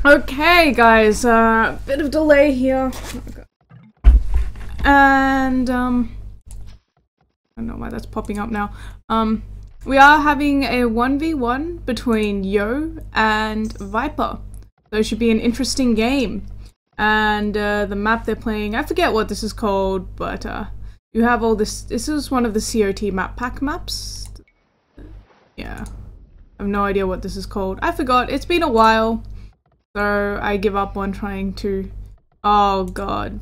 Okay, guys, bit of delay here. And, I don't know why that's popping up now. We are having a 1v1 between Yo and Viper. So it should be an interesting game. And, the map they're playing, I forget what this is called, but, you have all this. This is one of the CoT map pack maps. Yeah. I have no idea what this is called. I forgot. It's been a while. So I give up on trying to... Oh god.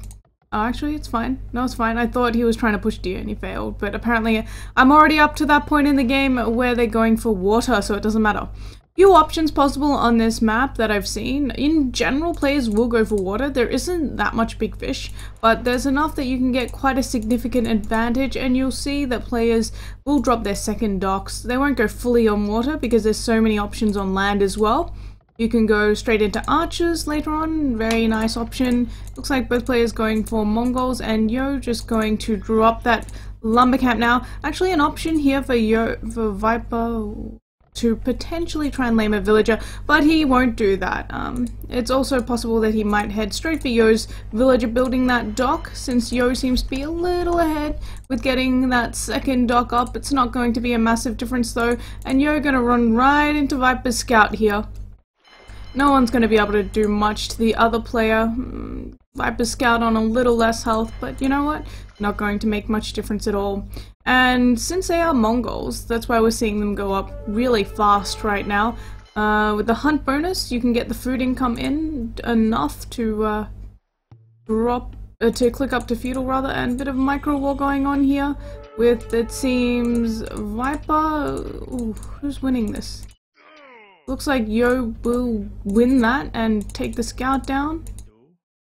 Oh, actually it's fine. No, it's fine. I thought he was trying to push D and he failed, but apparently I'm already up to that point in the game where they're going for water, so it doesn't matter. Few options possible on this map that I've seen. In general, players will go for water. There isn't that much big fish, but there's enough that you can get quite a significant advantage, and you'll see that players will drop their second docks. They won't go fully on water because there's so many options on land as well. You can go straight into archers later on, very nice option. Looks like both players going for Mongols, and Yo just going to drop that lumber camp now. Actually an option here for Viper to potentially try and lame a villager, but he won't do that. It's also possible that he might head straight for Yo's villager building that dock, since Yo seems to be a little ahead with getting that second dock up. It's not going to be a massive difference though, and Yo gonna run right into Viper's scout here. No one's going to be able to do much to the other player. Viper Scout on a little less health, but you know what? Not going to make much difference at all. And since they are Mongols, that's why we're seeing them go up really fast right now. With the hunt bonus, you can get the food income in enough to to click up to feudal rather, and a bit of micro war going on here with, it seems, Viper. Ooh, who's winning this? Looks like Yo will win that and take the scout down.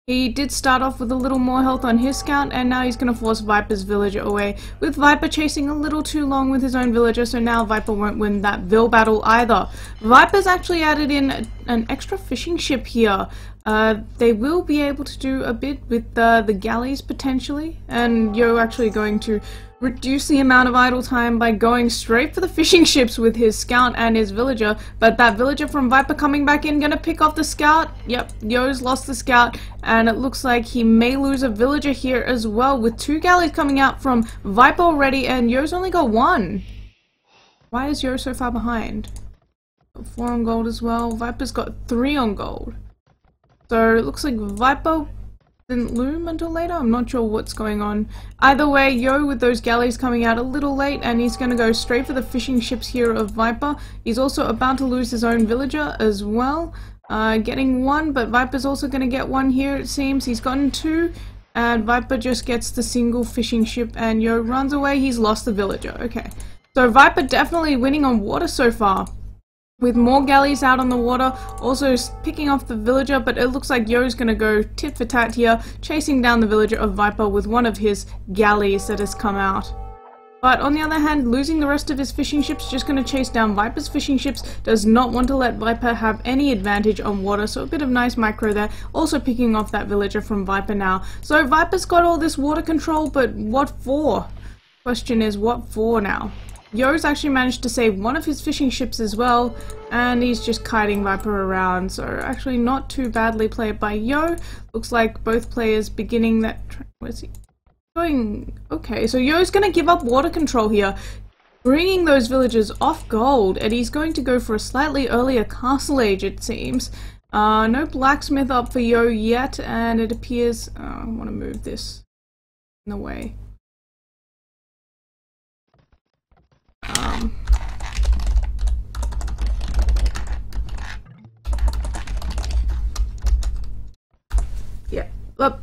He did start off with a little more health on his scout, and now he's going to force Viper's villager away, with Viper chasing a little too long with his own villager, so now Viper won't win that Vil battle either. Viper's actually added in an extra fishing ship here. They will be able to do a bit with the galleys potentially, and Yo actually going to reduce the amount of idle time by going straight for the fishing ships with his scout and his villager, but that villager from Viper coming back in, gonna pick off the scout. Yep, Yo's lost the scout, and it looks like he may lose a villager here as well, with 2 galleys coming out from Viper already, and Yo's only got 1. Why is Yo so far behind? 4 on gold as well. Viper's got 3 on gold. So it looks like Viper didn't loom until later. I'm not sure what's going on. Either way, Yo with those galleys coming out a little late, and he's going to go straight for the fishing ships here of Viper. He's also about to lose his own villager as well. Getting 1, but Viper's also going to get 1 here, it seems. He's gotten 2, and Viper just gets the single fishing ship, and Yo runs away. He's lost the villager. Okay. So Viper definitely winning on water so far, with more galleys out on the water, also picking off the villager, but it looks like Yo's gonna go tit for tat here, chasing down the villager of Viper with one of his galleys that has come out. But on the other hand, losing the rest of his fishing ships, just gonna chase down Viper's fishing ships, does not want to let Viper have any advantage on water, so a bit of nice micro there, also picking off that villager from Viper now. So Viper's got all this water control, but what for? Question is, what for now? Yo's actually managed to save one of his fishing ships as well, and he's just kiting Viper around, so actually not too badly played by Yo. Looks like both players beginning that... Where's he going? Okay, so Yo's gonna give up water control here, bringing those villagers off gold, and he's going to go for a slightly earlier castle age, it seems. No blacksmith up for Yo yet, and it appears... I want to move this in the way. Yeah, look,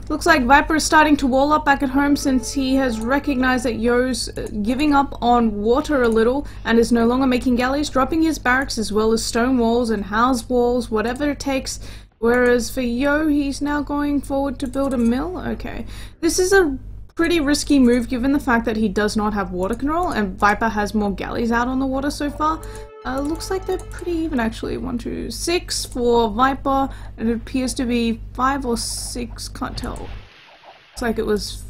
looks like Viper is starting to wall up back at home, since he has recognized that Yo's giving up on water a little and is no longer making galleys, dropping his barracks as well as stone walls and house walls, whatever it takes. Whereas for Yo, he's now going forward to build a mill. Okay, this is a pretty risky move given the fact that he does not have water control, and Viper has more galleys out on the water so far. Looks like they're pretty even actually. 1, 2, 6 for Viper, and it appears to be 5 or 6, can't tell. Looks like it was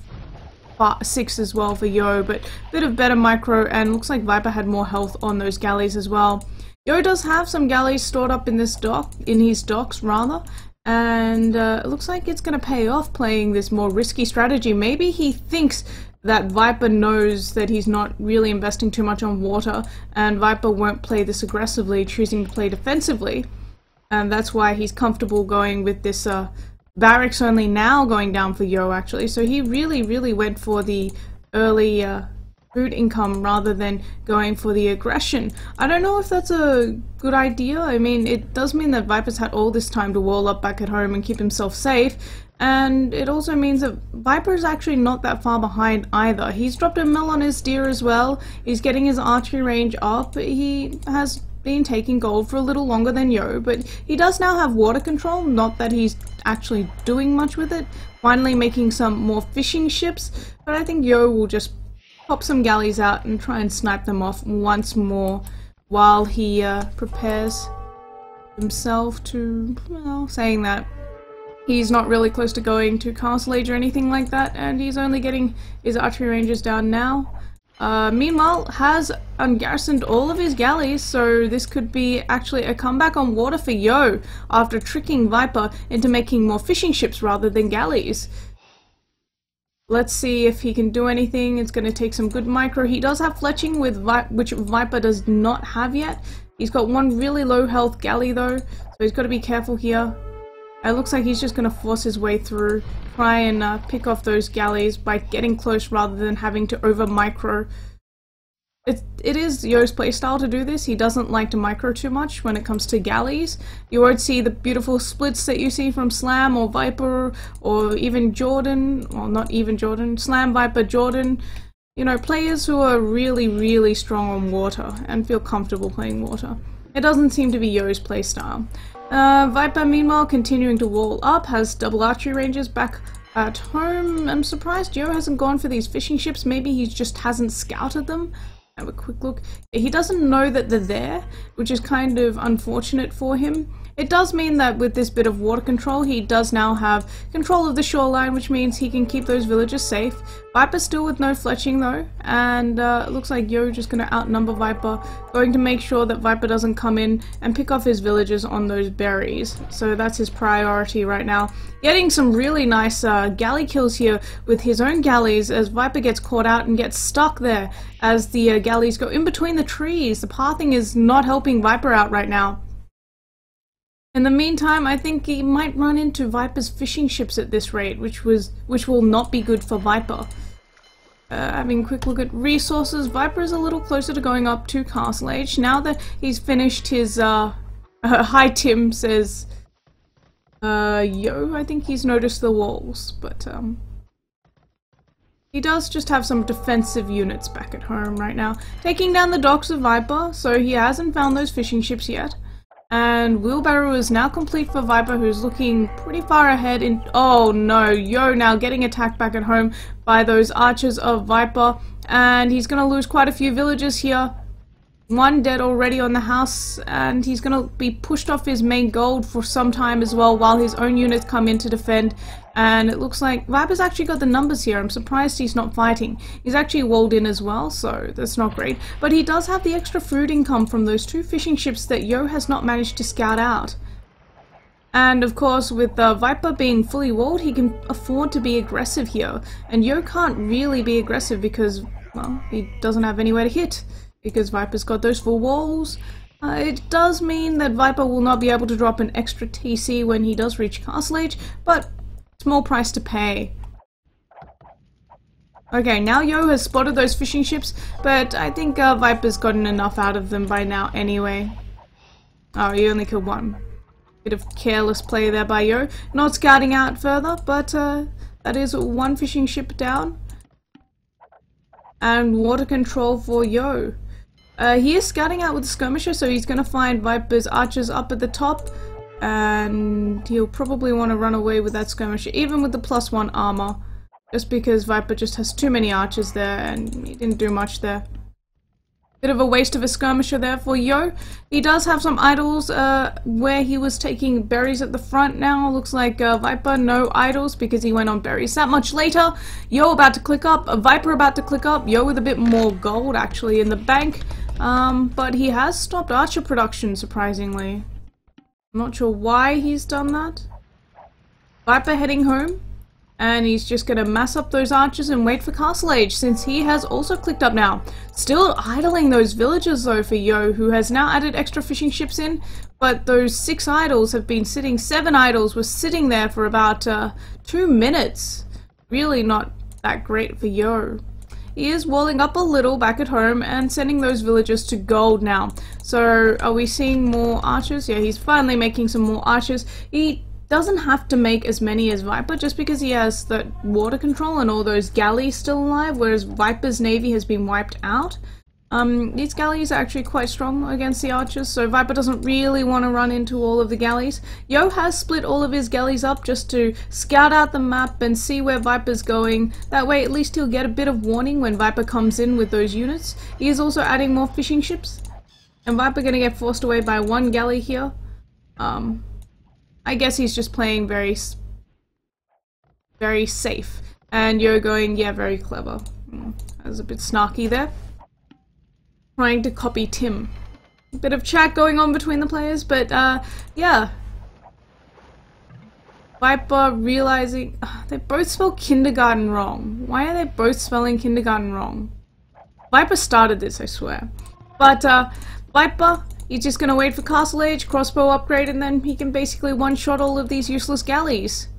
6 as well for Yo, but a bit of better micro, and looks like Viper had more health on those galleys as well. Yo does have some galleys stored up in this dock, in his docks rather, and it looks like it's going to pay off playing this more risky strategy. Maybe he thinks that Viper knows that he's not really investing too much on water, and Viper won't play this aggressively, choosing to play defensively, and that's why he's comfortable going with this barracks only now going down for Yo actually. So he really went for the early food income rather than going for the aggression. I don't know if that's a good idea. I mean, it does mean that Viper's had all this time to wall up back at home and keep himself safe, and it also means that Viper's actually not that far behind either. He's dropped a mill on his deer as well, he's getting his archery range up, he has been taking gold for a little longer than Yo, but he does now have water control, not that he's actually doing much with it, finally making some more fishing ships, but I think Yo will just pop some galleys out and try and snipe them off once more while he prepares himself to, well, saying that he's not really close to going to Castle Age or anything like that, and he's only getting his archery ranges down now. Meanwhile, has ungarrisoned all of his galleys, so this could be actually a comeback on water for Yo after tricking Viper into making more fishing ships rather than galleys. Let's see if he can do anything. It's going to take some good micro. He does have fletching, with which Viper does not have yet. He's got one really low health galley though, so he's got to be careful here. It looks like he's just going to force his way through, try and pick off those galleys by getting close rather than having to over micro. It is Yo's playstyle to do this. He doesn't like to micro too much when it comes to galleys. You won't see the beautiful splits that you see from Slam or Viper or even Jordan, well, not even Jordan, Slam, Viper, Jordan. You know, players who are really strong on water and feel comfortable playing water. It doesn't seem to be Yo's playstyle. Viper, meanwhile, continuing to wall up, has double archery ranges back at home. I'm surprised Yo hasn't gone for these fishing ships. Maybe he just hasn't scouted them. Have a quick look. He doesn't know that they're there, which is kind of unfortunate for him. It does mean that with this bit of water control, he does now have control of the shoreline, which means he can keep those villagers safe. Viper still with no fletching though, and it looks like Yo just going to outnumber Viper, going to make sure that Viper doesn't come in and pick off his villagers on those berries. So that's his priority right now. Getting some really nice galley kills here with his own galleys as Viper gets caught out and gets stuck there as the galleys go in between the trees. The pathing is not helping Viper out right now. In the meantime, I think he might run into Viper's fishing ships at this rate, which will not be good for Viper. Having a quick look at resources, Viper is a little closer to going up to Castle Age. Now that he's finished his, hi Tim says, Yo, I think he's noticed the walls, but, he does just have some defensive units back at home right now. Taking down the docks of Viper, so he hasn't found those fishing ships yet. And Wheelbarrow is now complete for Viper, who's looking pretty far ahead in— oh no, Yo now getting attacked back at home by those archers of Viper, and he's gonna lose quite a few villagers here. One dead already on the house, and he's gonna be pushed off his main gold for some time as well while his own units come in to defend. And it looks like Viper's actually got the numbers here. I'm surprised he's not fighting. He's actually walled in as well, so that's not great. But he does have the extra food income from those two fishing ships that Yo has not managed to scout out. And of course, with Viper being fully walled, he can afford to be aggressive here. And Yo can't really be aggressive because, well, he doesn't have anywhere to hit. Because Viper's got those full walls. It does mean that Viper will not be able to drop an extra TC when he does reach Castle Age, but small price to pay. Okay, now Yo has spotted those fishing ships, but I think Viper's gotten enough out of them by now anyway. Oh, he only killed one. Bit of careless play there by Yo. Not scouting out further, but that is one fishing ship down. And water control for Yo. He is scouting out with the skirmisher, so he's going to find Viper's archers up at the top, and he'll probably want to run away with that skirmisher, even with the +1 armor, just because Viper just has too many archers there, and he didn't do much there. Bit of a waste of a skirmisher there for Yo. He does have some idols where he was taking berries at the front now. Looks like Viper, no idols because he went on berries that much later. Yo about to click up, Viper about to click up, Yo with a bit more gold actually in the bank. But he has stopped archer production, surprisingly. I'm not sure why he's done that. Viper heading home, and he's just gonna mass up those archers and wait for Castle Age, since he has also clicked up now. Still idling those villagers though for Yo, who has now added extra fishing ships in, but those 6 idols have been sitting, 7 idols were sitting there for about 2 minutes. Really not that great for Yo. He is walling up a little back at home and sending those villagers to gold now. So are we seeing more archers? Yeah, he's finally making some more archers. He doesn't have to make as many as Viper just because he has that water control and all those galleys still alive, whereas Viper's navy has been wiped out. These galleys are actually quite strong against the archers, so Viper doesn't really want to run into all of the galleys. Yo has split all of his galleys up just to scout out the map and see where Viper's going. That way at least he'll get a bit of warning when Viper comes in with those units. He is also adding more fishing ships. And Viper gonna get forced away by 1 galley here. I guess he's just playing very safe. And Yo going, yeah, very clever. That was a bit snarky there. Trying to copy Tim. A bit of chat going on between the players, but yeah. Viper realizing they both spell kindergarten wrong. Why are they both spelling kindergarten wrong? Viper started this, I swear. But Viper, he's just gonna wait for Castle Age, crossbow upgrade, and then he can basically one-shot all of these useless galleys.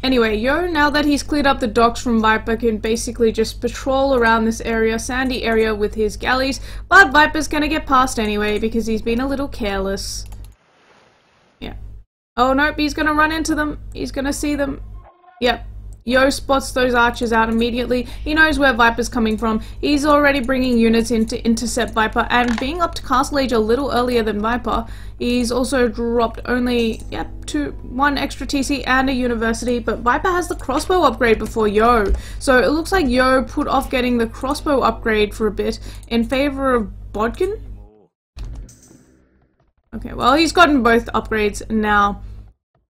Anyway, Yo, now that he's cleared up the docks from Viper, can basically just patrol around this area, sandy area, with his galleys, but Viper's gonna get past anyway because he's been a little careless. Yeah. Oh nope, he's gonna run into them. He's gonna see them. Yep. Yo spots those archers out immediately. He knows where Viper's coming from. He's already bringing units in to intercept Viper, and being up to Castle Age a little earlier than Viper, he's also dropped only, yep, 1 extra TC and a university, but Viper has the crossbow upgrade before Yo. So it looks like Yo put off getting the crossbow upgrade for a bit in favor of Bodkin? Okay, well he's gotten both upgrades now.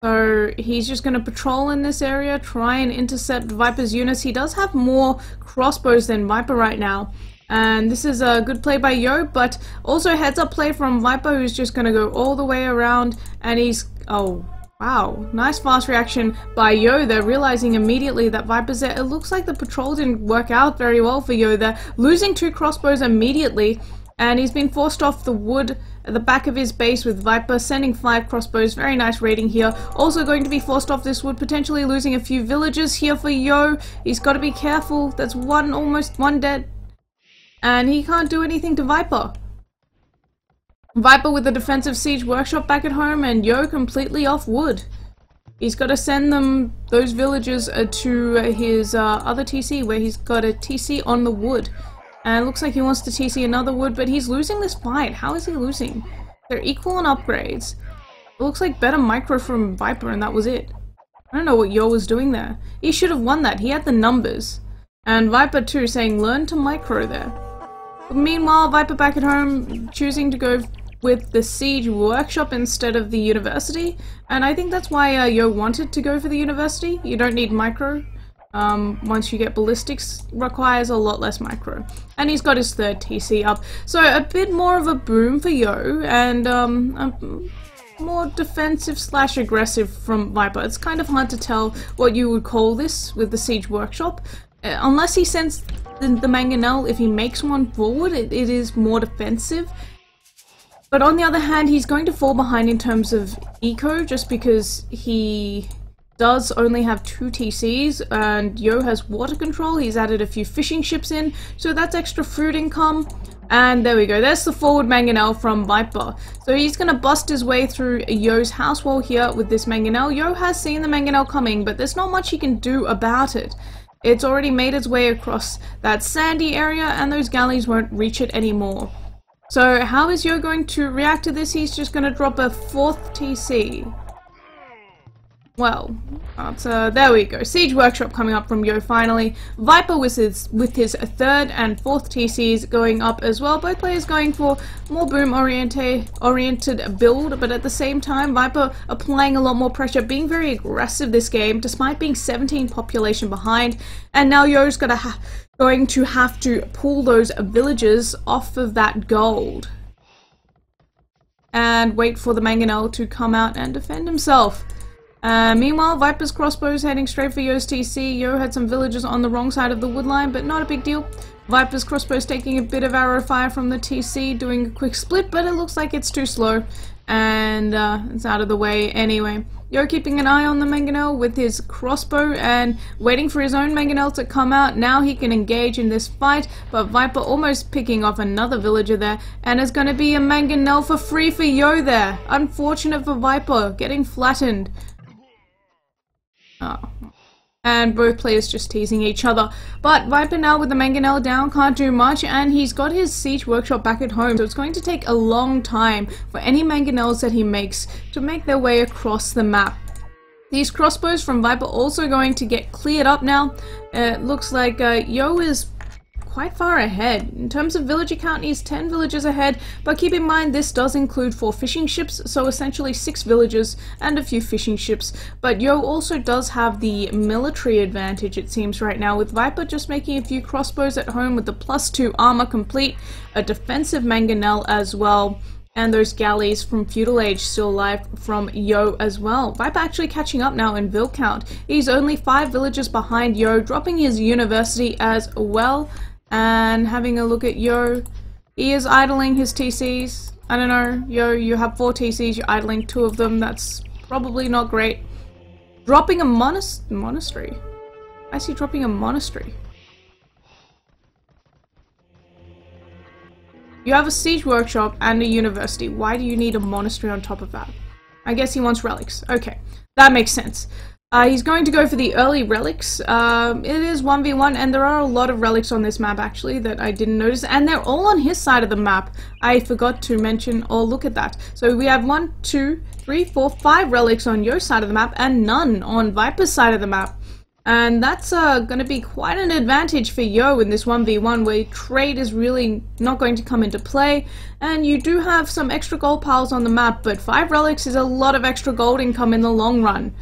So he's just going to patrol in this area, try and intercept Viper's units. He does have more crossbows than Viper right now. And this is a good play by Yo, but also heads up play from Viper, who's just going to go all the way around. And he's... oh, wow. Nice fast reaction by Yo there, realizing immediately that Viper's there. It looks like the patrol didn't work out very well for Yo there. Losing 2 crossbows immediately. And he's been forced off the wood at the back of his base with Viper, sending 5 crossbows. Very nice raiding here. Also going to be forced off this wood, potentially losing a few villagers here for Yo. He's got to be careful. That's almost one dead. And he can't do anything to Viper. Viper with the defensive siege workshop back at home, and Yo completely off wood. He's got to send those villagers to his other TC, where he's got a TC on the wood. And it looks like he wants to TC another wood, but he's losing this fight. How is he losing? They're equal on upgrades. It looks like better micro from Viper, and that was it. I don't know what Yo was doing there. He should have won that. He had the numbers. And Viper too, saying learn to micro there. But meanwhile, Viper back at home, choosing to go with the siege workshop instead of the university. And I think that's why Yo wanted to go for the university. You don't need micro. Once you get ballistics, requires a lot less micro. And he's got his 3rd TC up. So a bit more of a boom for Yo, and more defensive / aggressive from Viper. It's kind of hard to tell what you would call this with the siege workshop. Unless he sends the mangonel, if he makes one forward, it is more defensive. But on the other hand, he's going to fall behind in terms of eco, just because he does only have 2 TCs, and Yo has water control. He's added a few fishing ships in, so that's extra food income. And there we go, there's the forward mangonel from Viper. So he's gonna bust his way through Yo's house wall here with this mangonel. Yo has seen the mangonel coming, but there's not much he can do about it. It's already made its way across that sandy area, and those galleys won't reach it anymore. So how is Yo going to react to this? He's just gonna drop a 4th TC. Well, there we go. Siege Workshop coming up from Yo finally. Viper with his third and fourth TCs going up as well. Both players going for more boom oriented build, but at the same time, Viper applying a lot more pressure, being very aggressive this game, despite being 17 population behind. And now Yo's going to have to pull those villagers off of that gold. And wait for the Mangonel to come out and defend himself. Meanwhile, Viper's crossbows heading straight for Yo's TC. Yo had some villagers on the wrong side of the wood line, but not a big deal. Viper's crossbows taking a bit of arrow fire from the TC, doing a quick split, but it looks like it's too slow. And it's out of the way anyway. Yo keeping an eye on the Mangonel with his crossbow and waiting for his own Mangonel to come out. Now he can engage in this fight, but Viper almost picking off another villager there, and it's going to be a Mangonel for free for Yo there. Unfortunate for Viper, getting flattened. Oh. And both players just teasing each other. But Viper now with the Mangonel down can't do much, and he's got his Siege Workshop back at home, so it's going to take a long time for any Mangonels that he makes to make their way across the map. These crossbows from Viper also going to get cleared up now. It looks like Yo is quite far ahead. In terms of villager count, he's 10 villagers ahead, but keep in mind this does include 4 fishing ships, so essentially 6 villagers and a few fishing ships. But Yo also does have the military advantage, it seems, right now, with Viper just making a few crossbows at home with the +2 armor complete, a defensive Mangonel as well, and those galleys from Feudal Age still alive from Yo as well. Viper actually catching up now in vill count. He's only 5 villagers behind Yo, dropping his university as well. And having a look at Yo, he is idling his TCs. I don't know, Yo, you have 4 TCs, you're idling 2 of them, that's probably not great. Dropping a monastery? I see dropping a monastery. You have a Siege Workshop and a university, why do you need a monastery on top of that? I guess he wants relics, okay, that makes sense. He's going to go for the early relics. It is 1v1, and there are a lot of relics on this map actually that I didn't notice, and they're all on his side of the map. I forgot to mention, oh look at that. So we have 1, 2, 3, 4, 5 relics on your side of the map, and none on Viper's side of the map. And that's going to be quite an advantage for Yo in this 1v1, where trade is really not going to come into play. And you do have some extra gold piles on the map, but 5 relics is a lot of extra gold income in the long run.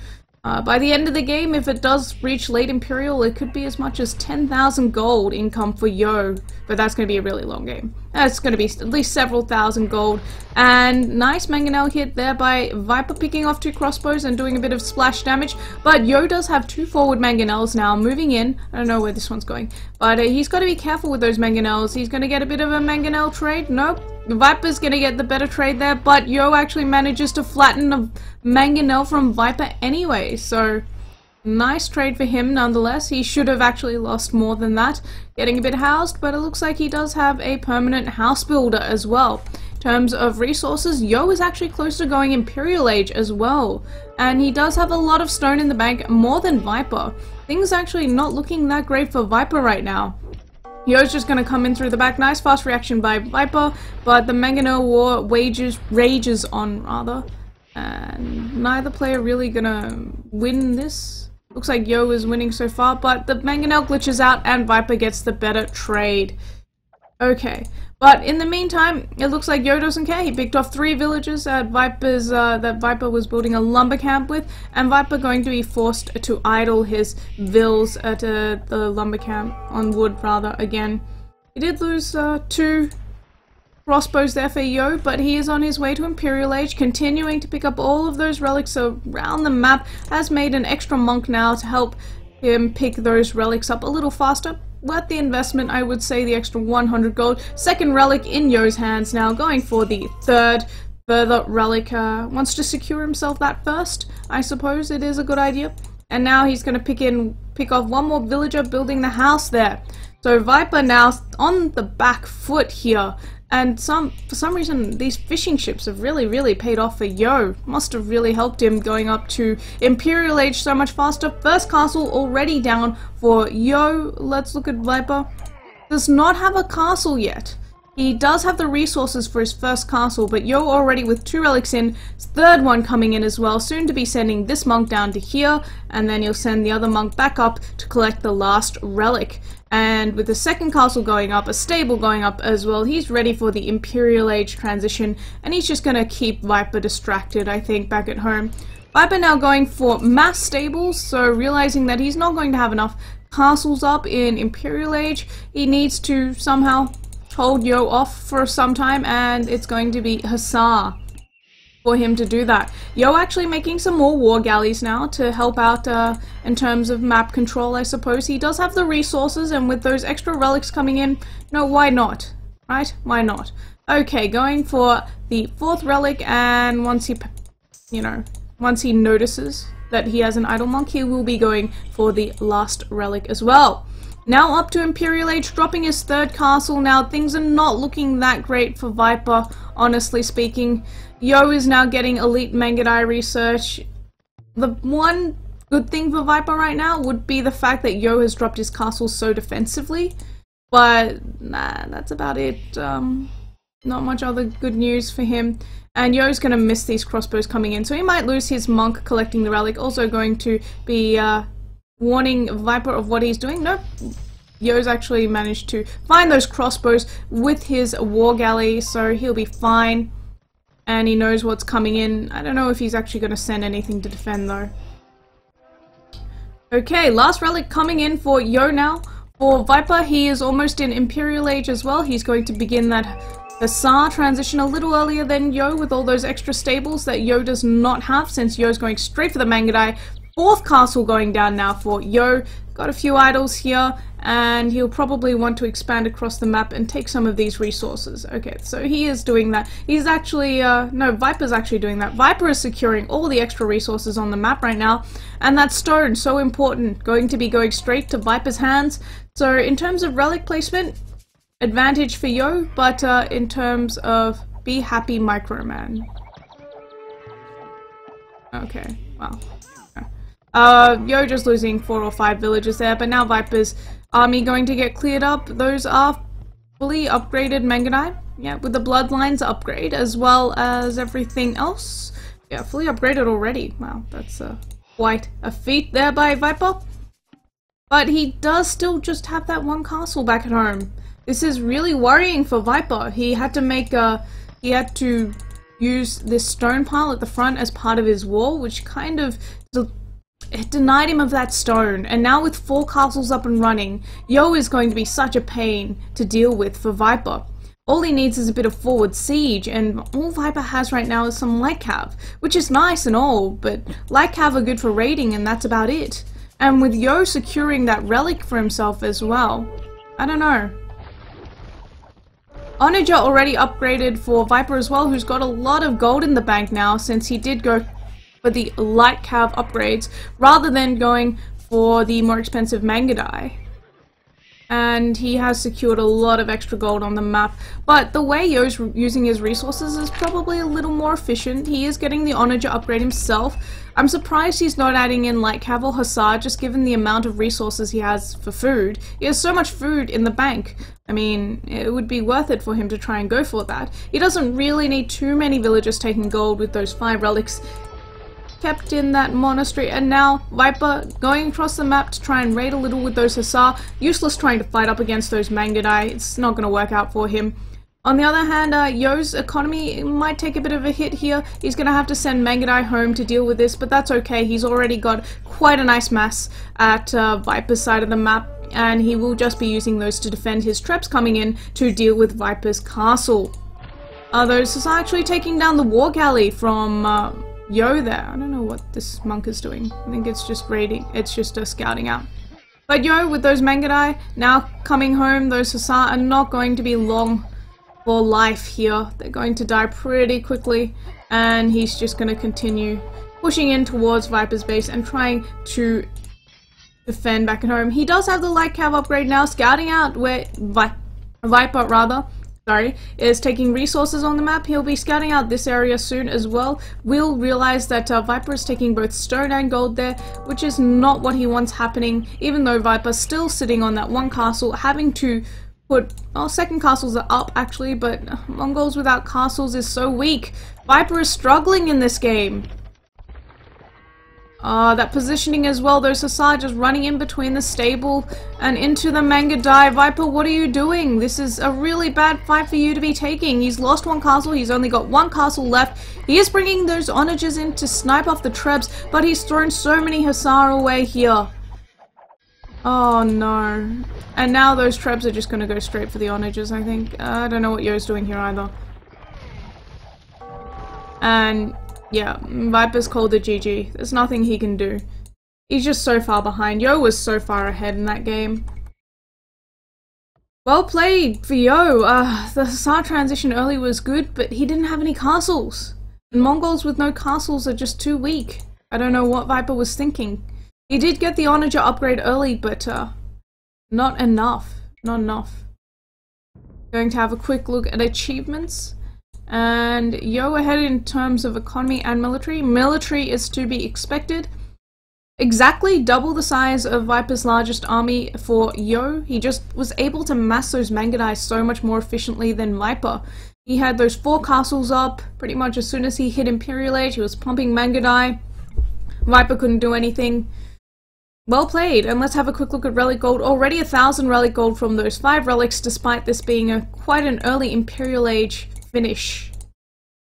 By the end of the game, if it does reach late Imperial, it could be as much as 10,000 gold income for Yo, but that's going to be a really long game. That's going to be at least several thousand gold. And nice Mangonel hit there by Viper, picking off 2 crossbows and doing a bit of splash damage, but Yo does have 2 forward Mangonels now moving in. I don't know where this one's going, but he's got to be careful with those Mangonels. He's going to get a bit of a Mangonel trade. Nope. Viper's gonna get the better trade there, but Yo actually manages to flatten a Mangonel from Viper anyway, so nice trade for him nonetheless. He should have actually lost more than that, getting a bit housed, but it looks like he does have a permanent house builder as well. In terms of resources, Yo is actually close to going Imperial Age as well, and he does have a lot of stone in the bank, more than Viper. Things actually not looking that great for Viper right now. Yo's just gonna come in through the back. Nice fast reaction by Viper, but the Mangonel war rages on, rather. And neither player really gonna win this. Looks like Yo is winning so far, but the Mangonel glitches out and Viper gets the better trade. Okay, but in the meantime, it looks like Yo doesn't care. He picked off 3 villagers that Viper was building a lumber camp with, and Viper going to be forced to idle his vills at the lumber camp, on wood rather, again. He did lose 2 crossbows there for Yo, but he is on his way to Imperial Age, continuing to pick up all of those relics around the map, has made an extra monk now to help him pick those relics up a little faster. Worth the investment, I would say, the extra 100 gold. Second relic in Yo's hands now, going for the third further relic. Wants to secure himself that first, I suppose it is a good idea. And now he's going to pick off 1 more villager building the house there. So Viper now on the back foot here. And for some reason, these fishing ships have really paid off for Yo. Must have really helped him going up to Imperial Age so much faster. First castle already down for Yo. Let's look at Viper. Does not have a castle yet. He does have the resources for his first castle, but Yo already with 2 relics in, his third one coming in as well, soon to be sending this monk down to here, and then he'll send the other monk back up to collect the last relic. And with the second castle going up, a stable going up as well, he's ready for the Imperial Age transition, and he's just gonna keep Viper distracted, I think, back at home. Viper now going for mass stables, so realizing that he's not going to have enough castles up in Imperial Age, he needs to somehow hold Yo off for some time, and it's going to be Hussar for him to do that. Yo actually making some more war galleys now to help out in terms of map control, I suppose. He does have the resources, and with those extra relics coming in, no, why not? Right? Why not? Okay, going for the 4th relic, and once he, once he notices that he has an idle monk, he will be going for the last relic as well. Now up to Imperial Age, dropping his 3rd castle. Now things are not looking that great for Viper, honestly speaking. Yo is now getting elite Mangudai research. The one good thing for Viper right now would be the fact that Yo has dropped his castle so defensively. But nah, that's about it. Not much other good news for him. And Yo's going to miss these crossbows coming in, so he might lose his monk collecting the relic. Also going to be warning Viper of what he's doing. Nope. Yo's actually managed to find those crossbows with his war galley, so he'll be fine. And he knows what's coming in. I don't know if he's actually going to send anything to defend though. Okay, last relic coming in for Yo now. For Viper, he is almost in Imperial Age as well. He's going to begin that Hussar transition a little earlier than Yo with all those extra stables that Yo does not have, since Yo's going straight for the Mangudai. 4th castle going down now for Yo. Got a few idols here, and he'll probably want to expand across the map and take some of these resources. Okay, so he is doing that. He's actually, no, Viper's actually doing that. Viper is securing all the extra resources on the map right now, and that stone, so important, going to be going straight to Viper's hands. So in terms of relic placement, advantage for Yo, but in terms of be happy Microman. Okay, wow. Yo just losing 4 or 5 villages there, but now Viper's army going to get cleared up. Those are fully upgraded Mangudai, yeah, with the bloodlines upgrade as well as everything else. Yeah, fully upgraded already. Wow, that's quite a feat there by Viper. But he does still just have that 1 castle back at home. This is really worrying for Viper. He had to make he had to use this stone pile at the front as part of his wall, which kind of it denied him of that stone, and now with 4 castles up and running, Yo is going to be such a pain to deal with for Viper. All he needs is a bit of forward siege, and all Viper has right now is some light cav, which is nice and all, but light cav are good for raiding and that's about it. And with Yo securing that relic for himself as well, I don't know. Onager already upgraded for Viper as well, who's got a lot of gold in the bank now, since he did go for the light cav upgrades rather than going for the more expensive Mangudai. And he has secured a lot of extra gold on the map, but the way Yo's using his resources is probably a little more efficient. He is getting the Onager upgrade himself. I'm surprised he's not adding in light cav or Hussar, just given the amount of resources he has for food. He has so much food in the bank. I mean, it would be worth it for him to try and go for that. He doesn't really need too many villagers taking gold with those 5 relics kept in that monastery. And now Viper going across the map to try and raid a little with those Hussar. Useless trying to fight up against those Mangudai. It's not going to work out for him. On the other hand, Yo's economy might take a bit of a hit here. He's going to have to send Mangudai home to deal with this, but that's okay. He's already got quite a nice mass at Viper's side of the map, and he will just be using those to defend his traps coming in to deal with Viper's castle. Those Hussar actually taking down the war galley from Yo there. I don't know what this monk is doing. I think it's just raiding. It's just scouting out. But Yo, with those Mangudai now coming home, those Hussar are not going to be long for life here. They're going to die pretty quickly, and he's just going to continue pushing in towards Viper's base and trying to defend back at home. He does have the light cav upgrade now, scouting out where Viper is taking resources on the map. He'll be scouting out this area soon as well. We'll realize that Viper is taking both stone and gold there, which is not what he wants happening, even though Viper's still sitting on that 1 castle, having to put... Oh, second castles are up, actually, but Mongols without castles is so weak. Viper is struggling in this game. That positioning as well, those Hussar just running in between the stable and into the Mangudai. Viper, what are you doing? This is a really bad fight for you to be taking. He's lost one castle, he's only got one castle left. He is bringing those onagers in to snipe off the Trebs, but he's thrown so many Hussar away here. Oh no. And now those Trebs are just gonna go straight for the onagers, I think. I don't know what Yo's doing here either. And... yeah, Viper's called a GG. There's nothing he can do. He's just so far behind. Yo was so far ahead in that game. Well played for Yo. The Hussar transition early was good, but he didn't have any castles. And Mongols with no castles are just too weak. I don't know what Viper was thinking. He did get the onager upgrade early, but not enough. Not enough. Going to have a quick look at achievements. And Yo ahead in terms of economy and military. Military is to be expected. Exactly double the size of Viper's largest army for Yo. He just was able to mass those Mangudai so much more efficiently than Viper. He had those 4 castles up pretty much as soon as he hit Imperial Age. He was pumping Mangudai. Viper couldn't do anything. Well played, and let's have a quick look at Relic Gold. Already 1,000 Relic Gold from those 5 relics, despite this being quite an early Imperial Age finish.